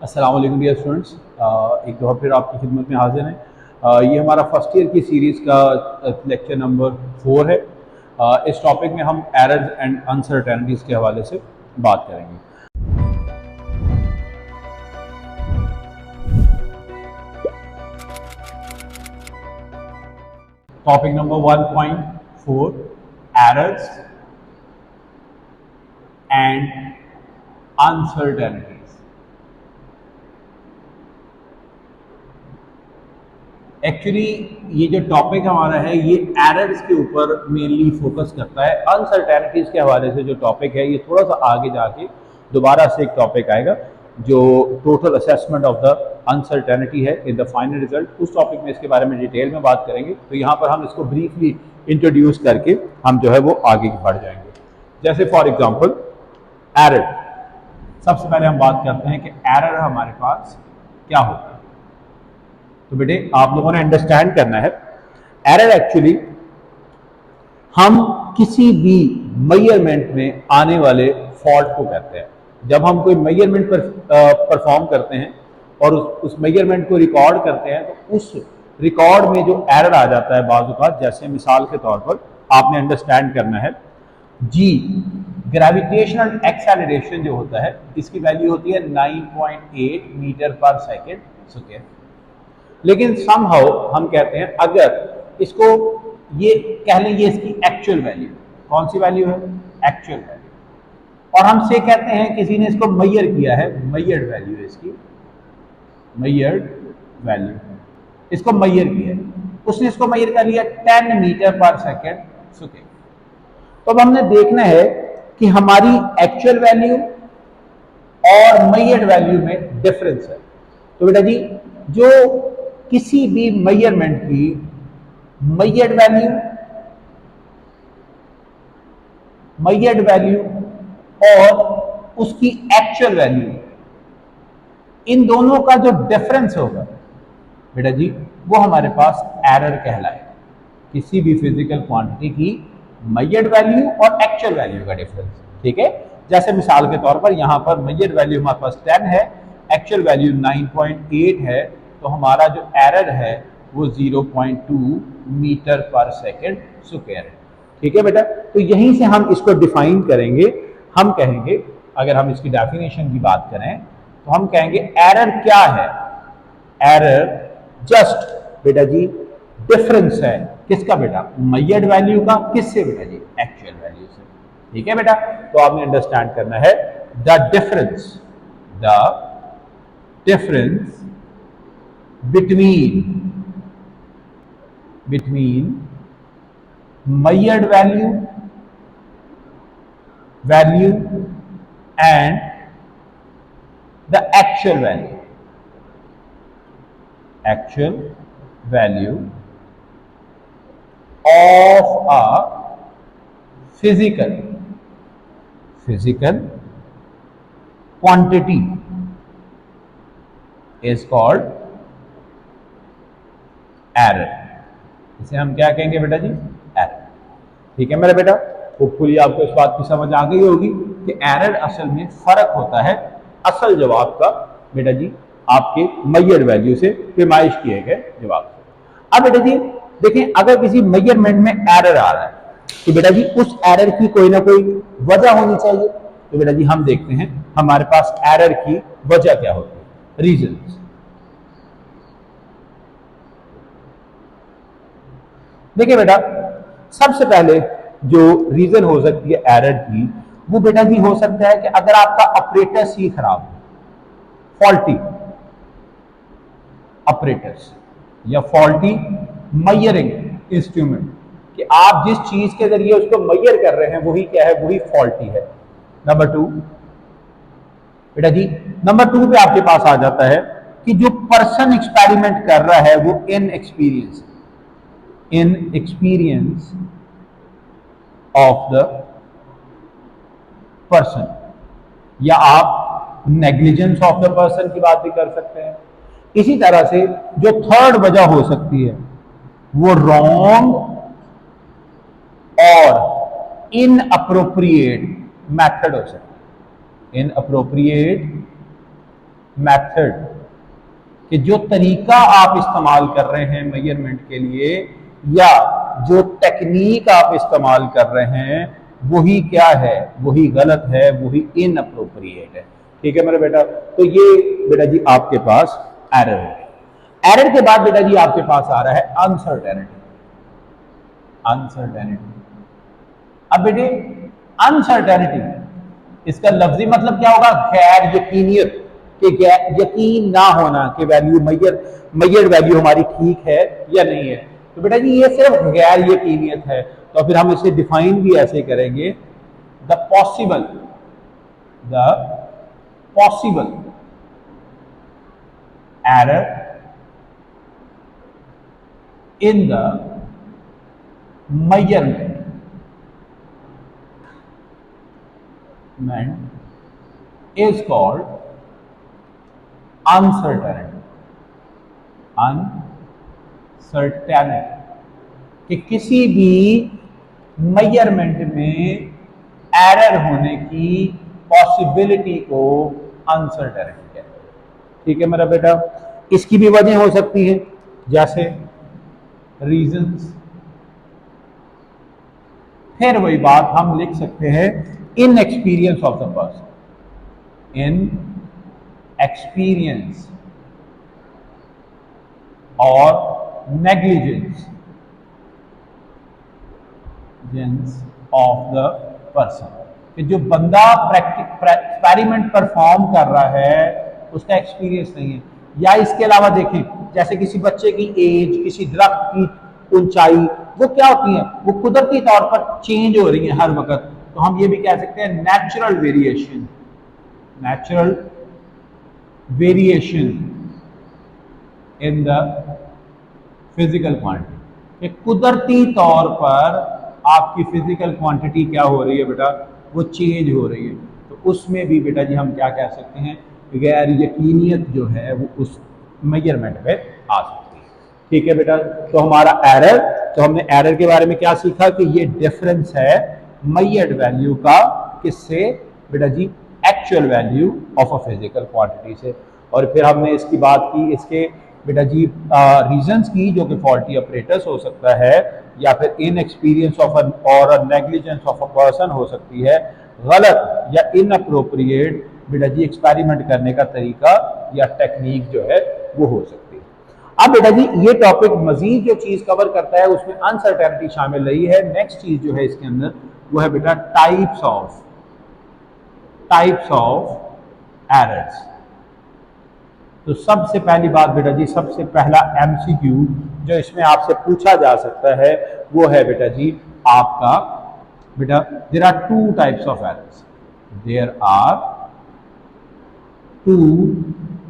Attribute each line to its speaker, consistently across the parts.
Speaker 1: अस्सलाम वालेकुम dear students, एक दफ़ा फिर आपकी खिदमत में हाजिर हैं। ये हमारा फर्स्ट ईयर की सीरीज़ का लेक्चर नंबर 4 है। इस टॉपिक में हम एरर्स एंड अनसर्टेनिटीज़ के हवाले से बात करेंगे। Topic number 1.4 errors and uncertainties. Actually ये जो टॉपिक हमारा है ये एरर्स के ऊपर मेनली फोकस करता है। अनसर्टेनिटीज़ के हवाले से जो टॉपिक है ये थोड़ा सा आगे जाके दोबारा से एक टॉपिक आएगा जो total assessment of the uncertainty है इन द फाइनल रिजल्ट। उस टॉपिक में इसके बारे में डिटेल में बात करेंगे। तो यहाँ पर हम इसको ब्रीफली इंट्रोड्यूस करके हम जो है वो आगे बढ़ जाएंगे। जैसे फॉर एग्जाम्पल एरर, सबसे पहले हम बात करते हैं कि एरर हमारे पास क्या होता है। तो बेटे आप लोगों ने अंडरस्टैंड करना है, एरर एक्चुअली हम किसी भी मेजरमेंट में आने वाले फॉल्ट को कहते हैं। जब हम कोई मेजरमेंट पर परफॉर्म करते हैं और उस मेजरमेंट को रिकॉर्ड करते हैं तो उस रिकॉर्ड में जो एरर आ जाता है बाज़ औक़ात, जैसे मिसाल के तौर पर आपने अंडरस्टैंड करना है जी, ग्रेविटेशनल एक्सेलरेशन जो होता है इसकी वैल्यू होती है 9.8 मीटर पर सेकेंड स्क्वायर। लेकिन समहाउ हम कहते हैं अगर इसको ये कह लें ये इसकी एक्चुअल वैल्यू, कौन सी वैल्यू है? Actual value. और हमसे कहते हैं किसी ने इसको मेजर किया है, मेजर्ड वैल्यू है इसकी, मेजर्ड वैल्यू, इसको मेजर किया है, उसने इसको मेजर कर लिया 10 मीटर पर सेकेंड स्क्वायर। तो अब हमने देखना है कि हमारी एक्चुअल वैल्यू और मेजर्ड वैल्यू में डिफरेंस है। तो बेटा जी जो किसी भी मेजरमेंट की मेजर्ड वैल्यू और उसकी एक्चुअल वैल्यू, इन दोनों का जो डिफरेंस होगा बेटा जी वो हमारे पास एरर कहलाएगा। किसी भी फिजिकल क्वांटिटी की मेजर्ड वैल्यू और एक्चुअल वैल्यू का डिफरेंस, ठीक है। जैसे मिसाल के तौर पर यहां पर मेजर्ड वैल्यू हमारे पास 10 है, एक्चुअल वैल्यू 9.8 है, तो हमारा जो एरर है वो 0.2 मीटर पर सेकेंड स्क्वायर है, ठीक है बेटा। तो यहीं से हम इसको डिफाइन करेंगे। हम कहेंगे, अगर हम इसकी डेफिनेशन की बात करें तो हम कहेंगे एरर क्या है? एरर जस्ट बेटा जी डिफरेंस है, किसका बेटा? मेजर्ड वैल्यू का, किससे बेटा जी? एक्चुअल वैल्यू से, ठीक है बेटा। तो आपने अंडरस्टैंड करना है the difference between measured value and the actual value of a physical quantity is called error. इसे हम क्या कहेंगे बेटा जी? एरर, ठीक है मेरा बेटा। होपफुली आपको इस बात की समझ आ गई होगी कि एरर असल में फर्क होता है असल जवाब का बेटा जी आपके मेजर्ड वैल्यू से पैमाइश किए गए जवाब से। अब बेटा जी देखें, अगर किसी मेजरमेंट में एरर आ रहा है तो बेटा जी उस एरर की कोई ना कोई वजह होनी चाहिए। तो बेटा जी हम देखते हैं हमारे पास एरर की वजह क्या होती है, रीजंस। देखिए बेटा, सबसे पहले जो रीजन हो सकती है एरर की, वो बेटा जी हो सकता है कि अगर आपका ऑपरेटर्स ही खराब हो, फॉल्टी ऑपरेटर्स या फॉल्टी मेजरिंग इंस्ट्रूमेंट, कि आप जिस चीज के जरिए उसको मेजर कर रहे हैं वही क्या है? वही फॉल्टी है। नंबर 2 बेटा जी, नंबर 2 पे आपके पास आ जाता है कि जो पर्सन एक्सपेरिमेंट कर रहा है वो इनएक्सपीरियंस ऑफ द पर्सन, या आप नेग्लिजेंस ऑफ द पर्सन की बात भी कर सकते हैं। इसी तरह से जो थर्ड वजह हो सकती है वो रॉन्ग और इनअप्रोप्रिएट मेथड हो सकता है। इनअप्रोप्रिएट मेथड, कि जो तरीका आप इस्तेमाल कर रहे हैं मेजरमेंट के लिए या जो टेक्निक आप इस्तेमाल कर रहे हैं वही क्या है, वही गलत है, वही इनअप्रोप्रिएट है। ठीक है मेरे बेटा, तो ये बेटा जी आपके पास एरर है। एरर के बाद बेटा जी आपके पास आ रहा है अनसर्टेनिटी। अनसर्टेनिटी, अब बेटे अनसर्टेनिटी इसका लफ्जी मतलब क्या होगा? गैर यकीनियत, कि यकीन ना होना कि वैल्यू मैयर्ड वैल्यू हमारी ठीक है या नहीं है। तो बेटा जी ये सिर्फ गैर यकीनियत है, तो फिर हम इसे डिफाइन भी ऐसे करेंगे, the possible error in the measurement is called uncertainty। Uncertainty, कि किसी भी मेजरमेंट में एरर होने की पॉसिबिलिटी को अनसर्टेनिटी कहते हैं। ठीक है मेरा बेटा, इसकी भी वजह हो सकती है, जैसे रीजंस। फिर वही बात हम लिख सकते हैं, in experience of the person, in experience और नेग्लिजेंस ऑफ द पर्सन, कि जो बंदा एक्सपेरिमेंट परफॉर्म कर रहा है उसका एक्सपीरियंस नहीं है। या इसके अलावा देखें, जैसे किसी बच्चे की एज, किसी दरख्त की ऊंचाई, वो क्या होती है, वो कुदरती तौर पर चेंज हो रही है हर वक्त। तो हम ये भी कह सकते हैं natural variation, natural variation in the physical quantity, कुदरती तौर पर आपकी फिजिकल क्वांटिटी क्या हो रही है बेटा, वो चेंज हो रही है। तो उसमें भी बेटा जी हम क्या कह सकते हैं, गैर यकीनियत जो है वो उस मेजरमेंट पे आ सकती है। ठीक है बेटा, तो हमारा एरर, तो हमने एरर के बारे में क्या सीखा कि ये डिफरेंस है मेजर्ड वैल्यू का, किससे बेटा जी, actual value of a physical quantity से। और फिर हमने इसकी बात की, इसके बेटा जी रीजंस की, जो कि फॉल्टी ऑपरेटर्स हो सकता है, या फिर इन एक्सपीरियंस ऑफ और नेग्लिजेंस ऑफ अ पर्सन हो सकती है, गलत या इनअप्रोप्रिएट बेटा जी एक्सपेरिमेंट करने का तरीका या टेक्निक जो है वो हो सकती है। अब बेटा जी ये टॉपिक मजीद जो चीज कवर करता है उसमें अनसर्टेनिटी शामिल रही है। नेक्स्ट चीज जो है इसके अंदर वो है बेटा टाइप्स ऑफ एरर्स। तो सबसे पहली बात बेटा जी, सबसे पहला एमसीक्यू जो इसमें आपसे पूछा जा सकता है वो है बेटा जी आपका, बेटा there are two types of errors, there are two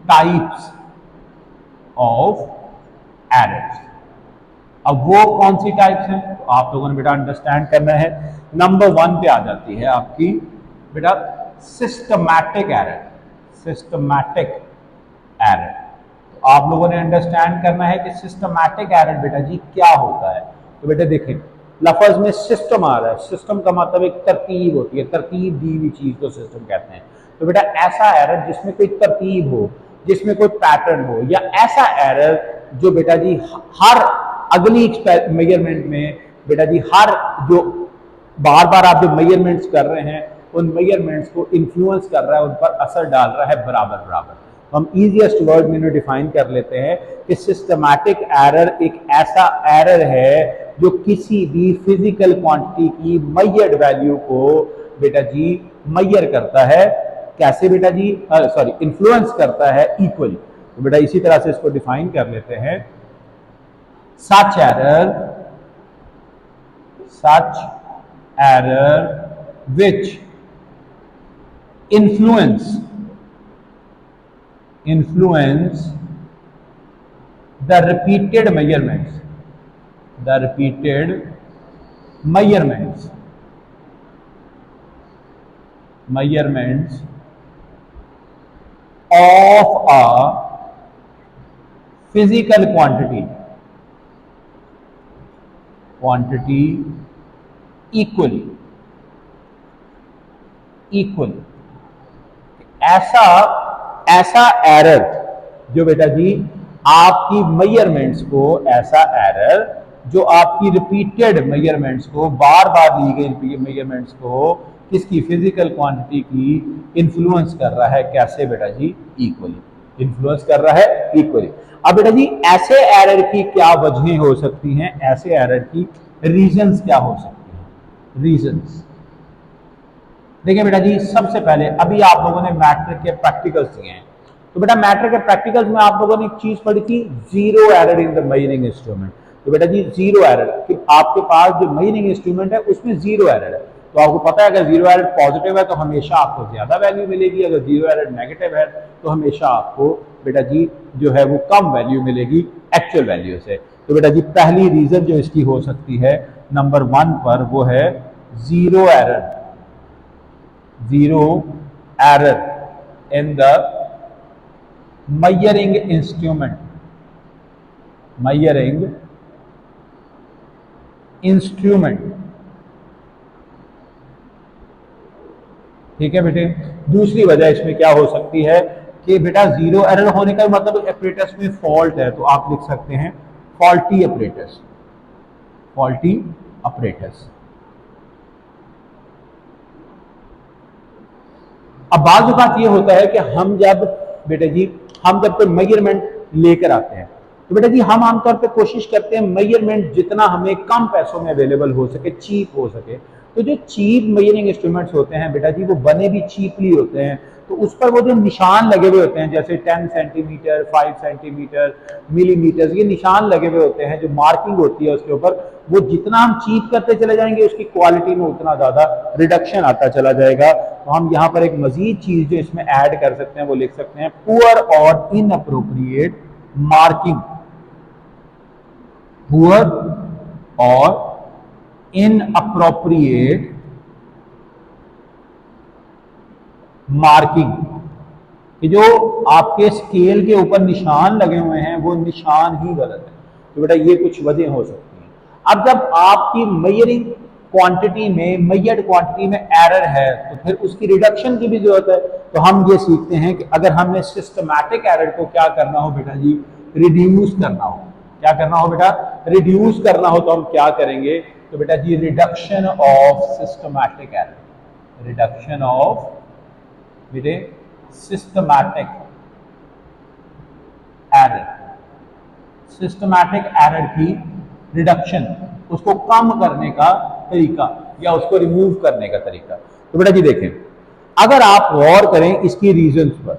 Speaker 1: types of errors. अब वो कौन सी टाइप्स हैं, तो आप लोगों ने बेटा अंडरस्टैंड करना है। नंबर 1 पे आ जाती है आपकी बेटा सिस्टमैटिक एरर, सिस्टमैटिक एरर। तो आप लोगों ने अंडरस्टैंड करना है कि सिस्टमैटिक एरर बेटा जी क्या होता है। तो बेटा देखें, लफ्ज में सिस्टम आ रहा है, सिस्टम का मतलब एक तरतीब होती है, तरतीब दी हुई चीज को सिस्टम कहते हैं। तो बेटा ऐसा एरर जिसमें कोई तरतीब हो, जिसमें कोई पैटर्न हो, या ऐसा एरर जो बेटा जी हर अगली मेजरमेंट में बेटा जी हर जो बार बार आप जो मेजरमेंट्स कर रहे हैं उन मेजरमेंट्स को इन्फ्लुएंस कर रहा है, उन पर असर डाल रहा है बराबर बराबर। हम इजीएस्ट वर्ड में डिफाइन कर लेते हैं कि सिस्टमैटिक एरर एक ऐसा एरर है जो किसी भी फिजिकल क्वांटिटी की मेजर्ड वैल्यू को बेटा जी मेजर करता है, कैसे बेटा जी, सॉरी इन्फ्लुएंस करता है इक्वली। तो बेटा इसी तरह से इसको डिफाइन कर लेते हैं, such error which influence the repeated measurements of a physical quantity equally। ऐसा ऐसा एरर जो बेटा जी आपकी मेजरमेंट्स को, ऐसा एरर जो आपकी रिपीटेड मेजरमेंट्स को, बार बार ली गई मेजरमेंट्स को किसकी, फिजिकल क्वांटिटी की इन्फ्लुएंस कर रहा है। कैसे बेटा जी, इक्वली इन्फ्लुएंस कर रहा है, इक्वली। अब बेटा जी ऐसे एरर की क्या वजहें हो सकती हैं, ऐसे एरर की रीजंस क्या हो सकती हैं, रीजंस। देखिए बेटा जी, सबसे पहले अभी आप लोगों ने मैट्रिक के प्रैक्टिकल्स दिए हैं, तो बेटा मैट्रिक के प्रैक्टिकल्स में आप लोगों ने एक चीज पढ़ी थी, zero error in the measuring instrument. तो बेटा जी जीरो एरर कि आपके पास जो मेजरिंग इंस्ट्रूमेंट है उसमें जीरो एरर है, तो आपको पता है अगर जीरो एरर पॉजिटिव है तो हमेशा आपको ज्यादा वैल्यू मिलेगी, अगर जीरो एरर नेगेटिव है तो हमेशा आपको बेटा जी जो है वो कम वैल्यू मिलेगी एक्चुअल वैल्यू से। तो बेटा जी पहली रीजन जो इसकी हो सकती है नंबर 1 पर, वो है zero error, zero error in the measuring instrument, measuring instrument। ठीक है बेटे। दूसरी वजह इसमें क्या हो सकती है कि बेटा जीरो एरर होने का मतलब ऑपरेटर्स में फॉल्ट है, तो आप लिख सकते हैं फॉल्टी ऑपरेटर्स, फॉल्टी ऑपरेटर्स। अब बात बात ये होता है कि हम जब बेटा जी हम जब कोई मेजरमेंट लेकर आते हैं तो बेटा जी हम आमतौर पे कोशिश करते हैं मेजरमेंट जितना हमें कम पैसों में अवेलेबल हो सके, चीप हो सके। तो जो चीप मेजरिंग इंस्ट्रूमेंट्स होते हैं बेटा जी वो बने भी चीपली होते हैं, तो उस पर वो जो निशान लगे हुए होते हैं जैसे 10 सेंटीमीटर, 5 सेंटीमीटर, मिलीमीटर, ये निशान लगे हुए होते हैं, जो मार्किंग होती है उसके ऊपर, वो जितना हम चीप करते चले जाएंगे उसकी क्वालिटी में उतना ज्यादा रिडक्शन आता चला जाएगा। तो हम यहाँ पर एक मजीद चीज जो इसमें ऐड कर सकते हैं वो लिख सकते हैं पुअर और इनअप्रोप्रिएट मार्किंग, पुअर और इनअप्रोप्रिएट मार्किंग, कि जो आपके स्केल के ऊपर निशान लगे हुए हैं वो निशान ही गलत है। तो बेटा ये कुछ वजह हो सकती हैं। अब जब आपकी मेजरिंग क्वांटिटी में, मेजर्ड क्वांटिटी में एरर है तो फिर उसकी रिडक्शन की भी जरूरत है। तो हम ये सीखते हैं कि अगर हमने सिस्टमैटिक एरर को क्या करना हो बेटा जी, रिड्यूस करना हो, क्या करना हो बेटा, रिड्यूस करना हो, तो हम क्या करेंगे, तो बेटा जी reduction of systematic error, reduction of बेटे सिस्टमैटिक एरर, सिस्टमैटिक एरर की रिडक्शन, उसको कम करने का तरीका या उसको रिमूव करने का तरीका। तो बेटा जी देखें, अगर आप गौर करें इसकी रीजंस पर,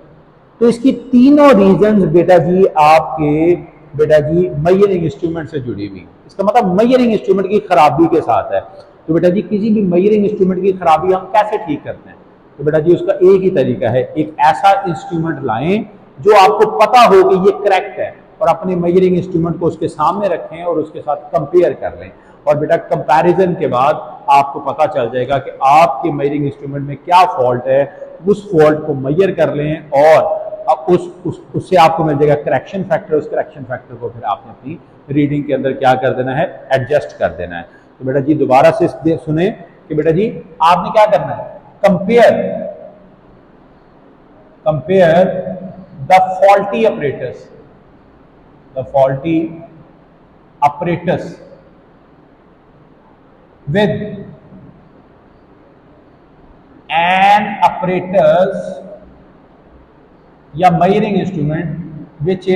Speaker 1: तो इसकी तीनों रीजंस बेटा जी आपके बेटा जी मेजरिंग इंस्ट्रूमेंट से जुड़ी हुई। इसका मतलब मेजरिंग इंस्ट्रूमेंट की खराबी के साथ है। तो बेटा जी किसी भी मेजरिंग इंस्ट्रूमेंट की खराबी हम कैसे ठीक करते हैं, तो बेटा जी उसका एक ही तरीका है, एक ऐसा इंस्ट्रूमेंट लाएं जो आपको पता हो कि ये करेक्ट है, और अपने मेजरिंग इंस्ट्रूमेंट को उसके सामने रखें और उसके साथ कंपेयर कर लें, और बेटा कंपैरिजन के बाद आपको पता चल जाएगा कि आपके मेजरिंग इंस्ट्रूमेंट में क्या फॉल्ट है। उस फॉल्ट को मेजर कर लें और अब उससे आपको मिल जाएगा करेक्शन फैक्टर। उस करेक्शन फैक्टर को फिर आपने अपनी रीडिंग के अंदर क्या कर देना है, एडजस्ट कर देना है। तो बेटा जी दोबारा से सुने कि बेटा जी आपने क्या करना है, compare the faulty operators, the faulty operators with an apparatus या measuring instrument which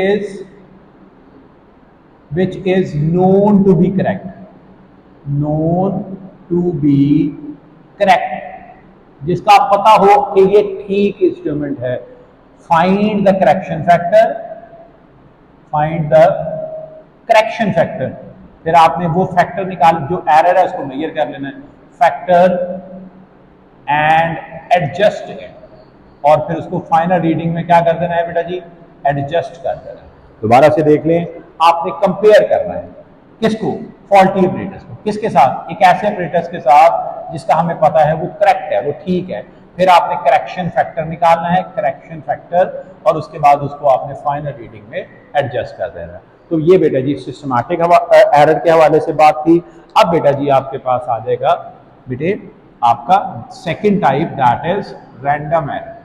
Speaker 1: is known to be correct, known to be correct, जिसका पता हो कि ये ठीक इंस्ट्रूमेंट है। Find the correction factor, find the correction factor, फिर आपने वो फैक्टर निकाल, जो एरर है उसको मेजर कर लेना है, फैक्टर एंड एडजस्ट इट, और फिर उसको फाइनल रीडिंग में क्या कर देना है बेटा जी, एडजस्ट कर देना है। दोबारा से देख लें, आपने कंपेयर करना है किसको, फॉल्टी ऑपरेटर्स को, किसके साथ, एक ऐसे ऑपरेटर्स के साथ जिसका हमें पता है वो करेक्ट है, वो ठीक है। फिर आपने करेक्शन फैक्टर निकालना है, करेक्शन फैक्टर, और उसके बाद उसको आपने फाइनल रीडिंग में एडजस्ट कर देना है। तो ये बेटा जी सिस्टमैटिक एरर के हवाले से बात थी। अब बेटा जी आपके पास आ जाएगा बेटे आपका second type, that is random error,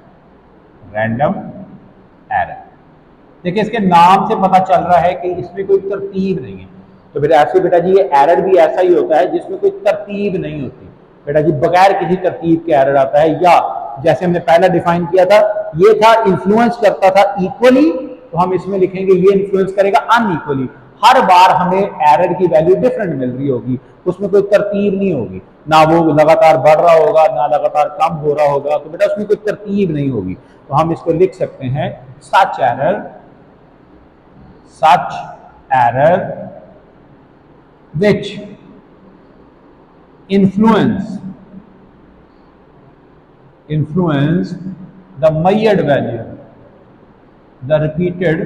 Speaker 1: random error. देखिए इसके नाम से पता चल रहा है कि इसमें कोई तरतीब नहीं है, तो बेटा ऐसे बेटा जी ये एरर भी ऐसा ही होता है जिसमें कोई तरतीब नहीं होती बेटा जी, बगैर किसी तरतीब के एरर आता है। या जैसे हमने पहला डिफाइन किया था, ये था इन्फ्लुएंस करता था इक्वली, तो हम इसमें लिखेंगे ये इन्फ्लुएंस करेगा अनइक्वली। हर बार हमें एरर की वैल्यू डिफरेंट मिल रही होगी, उसमें कोई तरतीब नहीं होगी, ना वो लगातार बढ़ रहा होगा ना लगातार कम हो रहा होगा, तो बेटा उसमें कोई तरतीब नहीं होगी। तो हम इसको लिख सकते हैं such error which influence the measured value, the repeated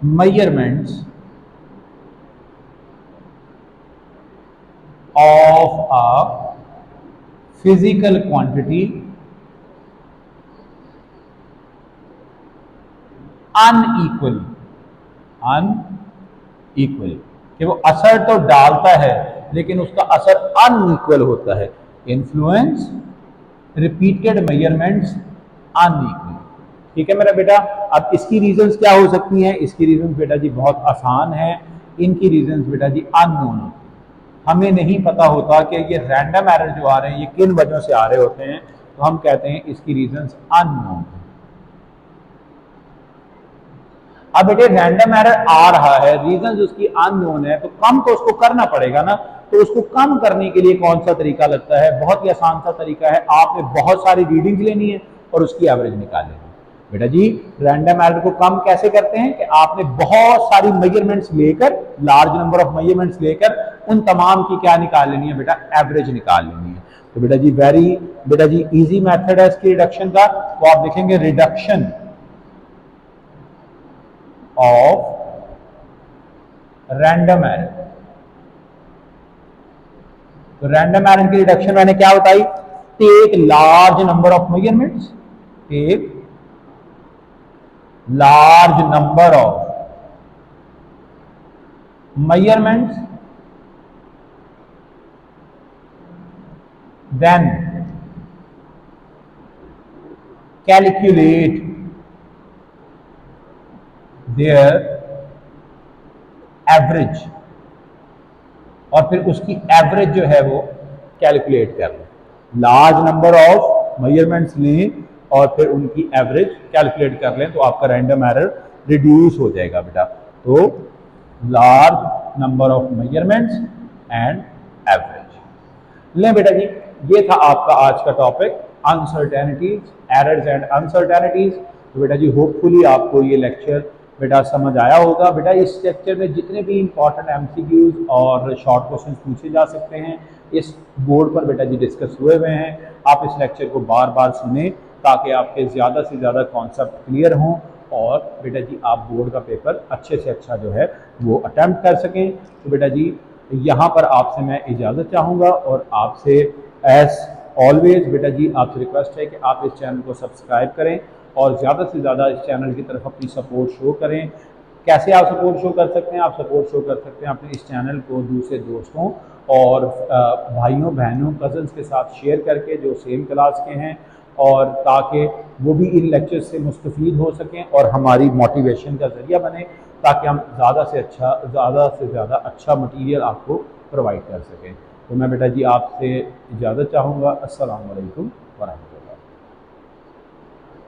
Speaker 1: measurements of a physical quantity unequally कि वो असर तो डालता है लेकिन उसका असर अनइक्वल होता है। Influence repeated measurements unequal. ठीक है मेरा बेटा। अब इसकी रीजंस क्या हो सकती हैं? इसकी रीजंस बेटा जी बहुत आसान है। इनकी रीजंस बेटा जी अननोन होती है, हमें नहीं पता होता कि ये रैंडम एरर जो आ रहे हैं ये किन वजहों से आ रहे होते हैं, तो हम कहते हैं इसकी रीजंस अननोन। अब बेटे रैंडम एरर आ रहा है, रीजन उसकी अननोन है, तो कम तो उसको करना पड़ेगा ना। तो उसको कम करने के लिए कौन सा तरीका लगता है? बहुत ही आसान सा तरीका है, आपने बहुत सारी रीडिंग्स लेनी है और उसकी एवरेज निकालनी है। बेटा जी रैंडम एरर को कम कैसे करते हैं कि आपने बहुत सारी मेजरमेंट्स लेकर, लार्ज नंबर ऑफ मेजरमेंट्स लेकर उन तमाम की क्या निकाल लेनी है बेटा? एवरेज निकाल लेनी है। तो बेटा जी बेटा जी इजी मेथड है इसकी रिडक्शन का। तो आप देखेंगे रिडक्शन ऑफ रैंडम एरर। तो रैंडम एरर की रिडक्शन मैंने क्या बताई? Take large number of measurements, take large number of measurements, then calculate their average, और फिर उसकी एवरेज जो है वो कैलकुलेट कर लें। लार्ज नंबर ऑफ मेजरमेंट्स लें और फिर उनकी एवरेज कैलकुलेट कर लें, तो आपका रैंडम एरर रिड्यूस हो जाएगा बेटा। तो large number of measurements and average लें बेटा जी। ये था आपका आज का topic uncertainties, errors and uncertainties. तो बेटा जी होपफुली आपको ये लेक्चर बेटा समझ आया होगा। बेटा इस लेक्चर में जितने भी इंपॉर्टेंट एमसीक्यूज और शॉर्ट क्वेश्चन पूछे जा सकते हैं इस बोर्ड पर बेटा जी डिस्कस हुए हुए हैं। आप इस लेक्चर को बार बार सुने ताकि आपके ज़्यादा से ज़्यादा कॉन्सेप्ट क्लियर हों और बेटा जी आप बोर्ड का पेपर अच्छे से अच्छा जो है वो अटेम्प्ट कर सकें। तो बेटा जी यहाँ पर आपसे मैं इजाज़त चाहूँगा और आपसे एज ऑलवेज बेटा जी आपसे रिक्वेस्ट है कि आप इस चैनल को सब्सक्राइब करें और ज़्यादा से ज़्यादा इस चैनल की तरफ अपनी सपोर्ट शो करें। कैसे आप सपोर्ट शो कर सकते हैं? आप सपोर्ट शो कर सकते हैं अपने इस चैनल को दूसरे दोस्तों और भाइयों बहनों कज़न्स के साथ शेयर करके जो सेम क्लास के हैं, और ताकि वो भी इन लेक्चर से मुस्तफ़ीद हो सकें और हमारी मोटिवेशन का ज़रिया बने, ताकि हम ज़्यादा से ज़्यादा अच्छा मटीरियल आपको प्रोवाइड कर सकें। तो मैं बेटा जी आपसे इजाज़त चाहूँगा। अस्सलाम वालेकुम वरहमतुल्लाह।